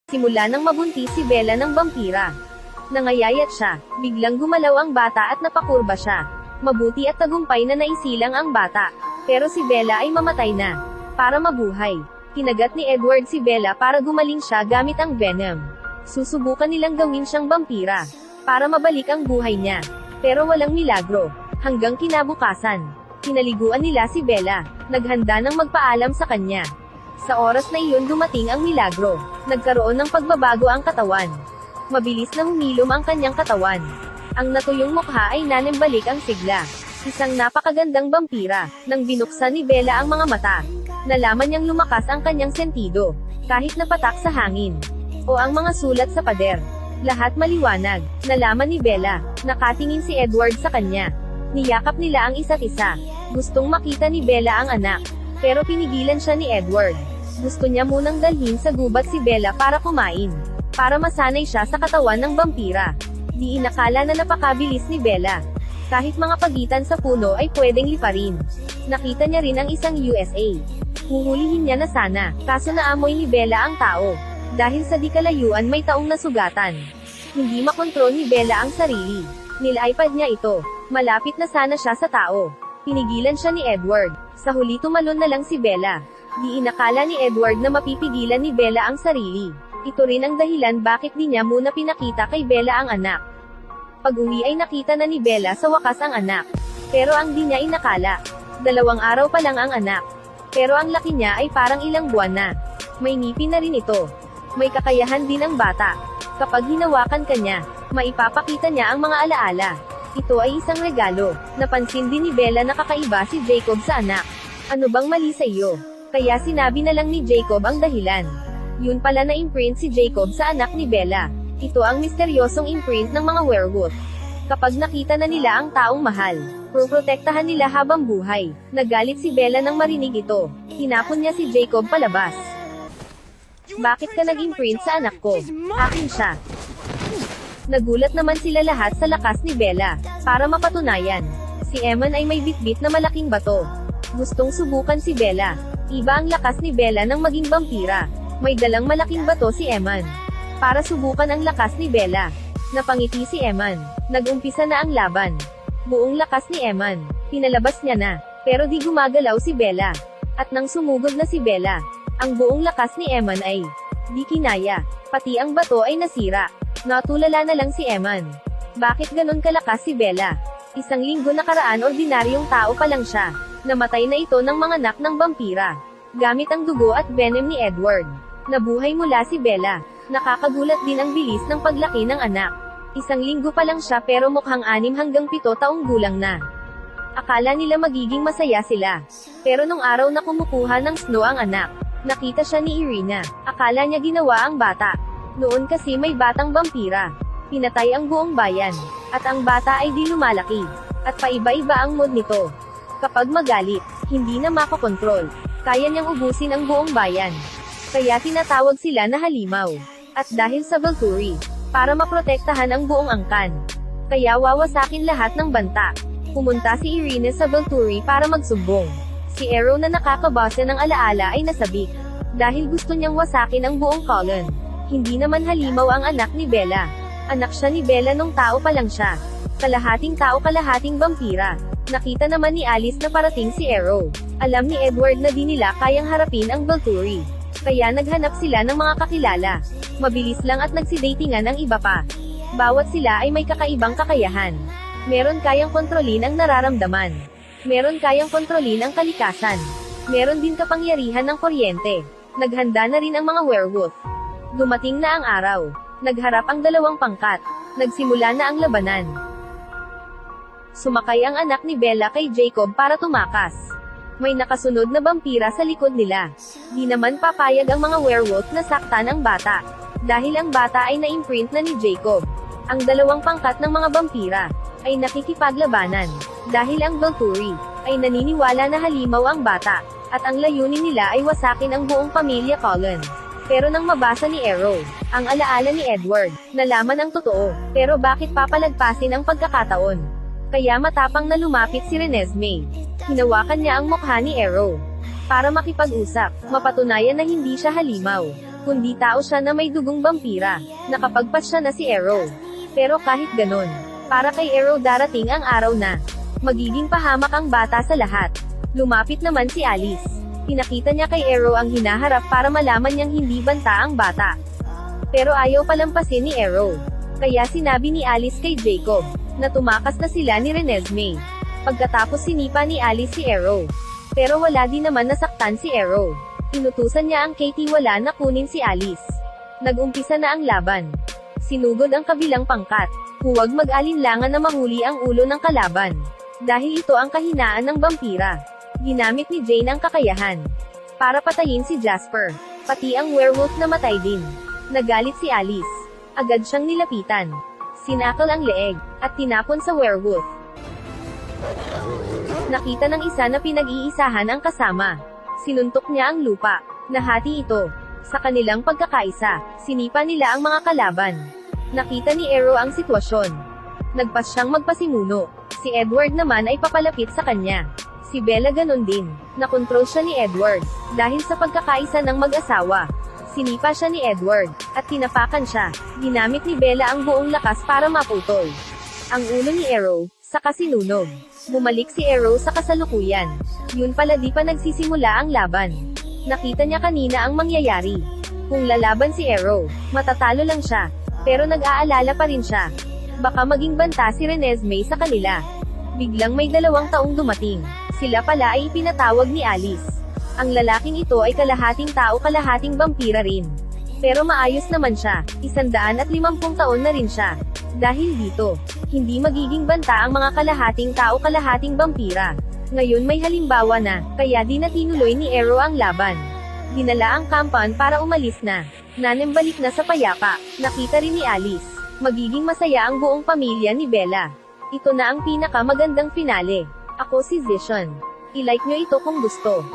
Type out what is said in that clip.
Simula nang mabuntis si Bella ng vampira. Nangayayat siya, biglang gumalaw ang bata at napakurba siya. Mabuti at tagumpay na naisilang ang bata. Pero si Bella ay mamatay na. Para mabuhay, kinagat ni Edward si Bella para gumaling siya gamit ang venom. Susubukan nilang gawin siyang vampira, para mabalik ang buhay niya. Pero walang milagro. Hanggang kinabukasan, pinaliguan nila si Bella, naghanda ng magpaalam sa kanya. Sa oras na iyon dumating ang milagro. Nagkaroon ng pagbabago ang katawan. Mabilis na humilom ang kanyang katawan. Ang natuyong mukha ay nanembalik ang sigla. Isang napakagandang vampira. Nang binuksan ni Bella ang mga mata, nalaman niyang lumakas ang kanyang sentido, kahit napatak sa hangin, o ang mga sulat sa pader. Lahat maliwanag. Nalaman ni Bella. Nakatingin si Edward sa kanya. Niyakap nila ang isa't isa. Gustong makita ni Bella ang anak, pero pinigilan siya ni Edward. Gusto niya munang dalhin sa gubat si Bella para kumain, para masanay siya sa katawan ng vampira. Di inakala na napakabilis ni Bella. Kahit mga pagitan sa puno ay pwedeng liparin. Nakita niya rin ang isang USA. Huhulihin niya na sana, kaso naamoy ni Bella ang tao. Dahil sa di kalayuan may taong nasugatan. Hindi makontrol ni Bella ang sarili. Nil-iPad niya ito. Malapit na sana siya sa tao. Pinigilan siya ni Edward. Sa huli tumalon na lang si Bella. Di inakala ni Edward na mapipigilan ni Bella ang sarili. Ito rin ang dahilan bakit di niya muna pinakita kay Bella ang anak. Pag-uwi ay nakita na ni Bella sa wakas ang anak. Pero ang di niya inakala, 2 araw pa lang ang anak. Pero ang laki niya ay parang ilang buwan na. May ngipin na rin ito. May kakayahan din ang bata. Kapag hinawakan ka niya, maipapakita niya ang mga alaala. Ito ay isang regalo. Napansin din ni Bella na kakaiba si Jacob sa anak. Ano bang mali sa iyo? Kaya sinabi na lang ni Jacob ang dahilan. Yun pala na imprint si Jacob sa anak ni Bella. Ito ang misteryosong imprint ng mga werewolf. Kapag nakita na nila ang taong mahal, proprotektahan nila habang buhay. Nagalit si Bella nang marinig ito. Hinapon niya si Jacob palabas. Bakit ka nag-imprint sa anak ko? Akin siya. Nagulat naman sila lahat sa lakas ni Bella. Para mapatunayan, si Eman ay may bitbit na malaking bato. Gustong subukan si Bella. Iba ang lakas ni Bella nang maging vampira. May dalang malaking bato si Eman. Para subukan ang lakas ni Bella. Napangiti si Eman. Nag-umpisa na ang laban. Buong lakas ni Eman. Pinalabas niya na. Pero di gumagalaw si Bella. At nang sumugod na si Bella, ang buong lakas ni Eman ay di kinaya. Pati ang bato ay nasira. Natulala na lang si Eman. Bakit ganon kalakas si Bella? Isang linggo nakaraan ordinaryong tao pa lang siya. Namatay na ito ng mga anak ng vampira. Gamit ang dugo at venom ni Edward. Nabuhay mula si Bella. Nakakagulat din ang bilis ng paglaki ng anak. Isang linggo pa lang siya pero mukhang 6 hanggang 7 taong gulang na. Akala nila magiging masaya sila. Pero nung araw na kumukuha ng snow ang anak, nakita siya ni Irina. Akala niya ginawa ang bata. Noon kasi may batang vampira. Pinatay ang buong bayan. At ang bata ay di lumalaki. At paiba-iba ang mood nito. Kapag magalit, hindi na makokontrol. Kaya niyang ubusin ang buong bayan. Kaya tinatawag sila na halimaw. At dahil sa Valkyrie, para maprotektahan ang buong angkan. Kaya wawasakin lahat ng banta. Pumunta si Irina sa Valkyrie para magsumbong. Si Arrow na nakakabasa ng alaala ay nasabik. Dahil gusto niyang wasakin ang buong Colin. Hindi naman halimaw ang anak ni Bella. Anak siya ni Bella nung tao pa lang siya. Kalahating tao kalahating vampira. Nakita naman ni Alice na parating si Arrow. Alam ni Edward na di nila kayang harapin ang Valkyrie. Kaya naghanap sila ng mga kakilala. Mabilis lang at nagsidatingan ang iba pa. Bawat sila ay may kakaibang kakayahan. Meron kayang kontrolin ang nararamdaman. Meron kayang kontrolin ang kalikasan. Meron din kapangyarihan ng kuryente. Naghanda na rin ang mga werewolf. Dumating na ang araw. Nagharap ang 2 pangkat. Nagsimula na ang labanan. Sumakay ang anak ni Bella kay Jacob para tumakas. May nakasunod na vampira sa likod nila. Di naman papayag ang mga werewolf na saktan ang bata. Dahil ang bata ay na-imprint na ni Jacob. Ang 2 pangkat ng mga vampira ay nakikipaglabanan. Dahil ang Valkyrie ay naniniwala na halimaw ang bata. At ang layunin nila ay wasakin ang buong pamilya Cullen. Pero nang mabasa ni Arrow ang alaala ni Edward, nalaman ang totoo. Pero bakit papalagpasin ang pagkakataon? Kaya matapang na lumapit si Renesmee. Hinawakan niya ang mukha ni Arrow. Para makipag-usap, mapatunayan na hindi siya halimaw. kundi tao siya na may dugong vampira. Nakapagpas siya na si Arrow. Pero kahit ganon, para kay Arrow darating ang araw na magiging pahamak ang bata sa lahat. Lumapit naman si Alice. Pinakita niya kay Arrow ang hinaharap para malaman niyang hindi banta ang bata. Pero ayaw palampasin ni Arrow. Kaya sinabi ni Alice kay Jacob, na tumakas na sila ni Renesmee. Pagkatapos sinipa ni Alice si Arrow. Pero wala din naman nasaktan si Arrow. Inutusan niya ang Katie wala na kunin si Alice. Nag-umpisa na ang laban. Sinugod ang kabilang pangkat. Huwag mag-alinlangan na mahuli ang ulo ng kalaban. Dahil ito ang kahinaan ng vampira. Ginamit ni Jane ang kakayahan para patayin si Jasper. Pati ang werewolf namatay din. Nagalit si Alice. Agad siyang nilapitan. Sinakal ang leeg, at tinapon sa werewolf. Nakita ng isa na pinag-iisahan ang kasama. Sinuntok niya ang lupa. Nahati ito. Sa kanilang pagkakaisa, sinipa nila ang mga kalaban. Nakita ni Arrow ang sitwasyon. Nagpas siyang magpasimuno. Si Edward naman ay papalapit sa kanya. Si Bella ganon din. Nakontrol siya ni Edward, dahil sa pagkakaisa ng mag-asawa. Sinipa siya ni Edward, at tinapakan siya. Ginamit ni Bella ang buong lakas para maputol ang ulo ni Arrow, saka sinunog. Bumalik si Arrow sa kasalukuyan. Yun pala di pa nagsisimula ang laban. Nakita niya kanina ang mangyayari. Kung lalaban si Arrow, matatalo lang siya. Pero nag-aalala pa rin siya. Baka maging banta si Renesmee sa kanila. Biglang may 2 taong dumating. Sila pala ay ipinatawag ni Alice. Ang lalaking ito ay kalahating tao kalahating vampira rin. Pero maayos naman siya, 150 taon na rin siya. Dahil dito, hindi magiging banta ang mga kalahating tao kalahating vampira. Ngayon may halimbawa na, kaya di na tinuloy ni Arrow ang laban. Dinala ang kampan para umalis na. Nanembalik na sa payapa. Nakita rin ni Alice. Magiging masaya ang buong pamilya ni Bella. Ito na ang pinakamagandang finale. Ako si Vision. I-like nyo ito kung gusto.